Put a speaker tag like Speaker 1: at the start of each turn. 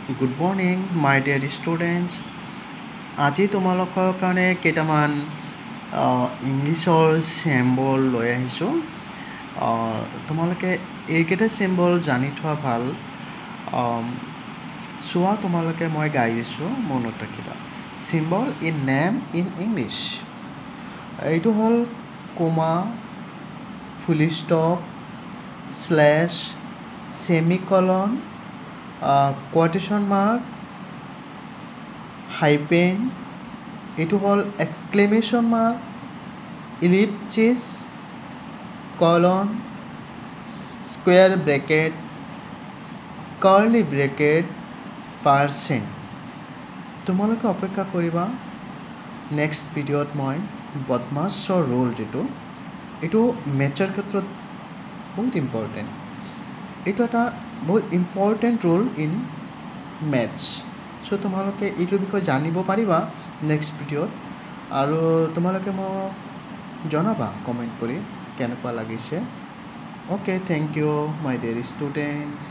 Speaker 1: Good morning, my dear students. আজি তোমালোকৰ কাৰণে কেইটামান ইংলিছৰ চিম্বল লৈ আহিছোঁ। তোমালোকে এইকেইটা চিম্বল জানি থোৱা ভাল। চোৱা, তোমালোকে মই গাই দিছোঁ, মনত ৰাখিবা। Symbol in name in English, এইটো হ'ল comma, full stop, slash, semicolon, quotation mark, hyphen, এইটো হ'ল exclamation mark, ellipsis, colon, square bracket, curly bracket, percent. তোমালোকে অপেক্ষা কৰিবা। নেক্সট ভিডিঅ'ত মই বদমাছৰ ৰোল এইটো মেথছৰ ক্ষেত্ৰত বহুত ইম্পৰ্টেণ্ট। এইটো এটা বহুত ইম্পৰ্টেণ্ট ৰোল ইন মেথছ। চ' তোমালোকে এইটোৰ বিষয়ে জানিব পাৰিবা নেক্সট ভিডিঅ'ত। আৰু তোমালোকে মোক জনাবা কমেণ্ট কৰি কেনেকুৱা লাগিছে। Okay, thank you my dear students.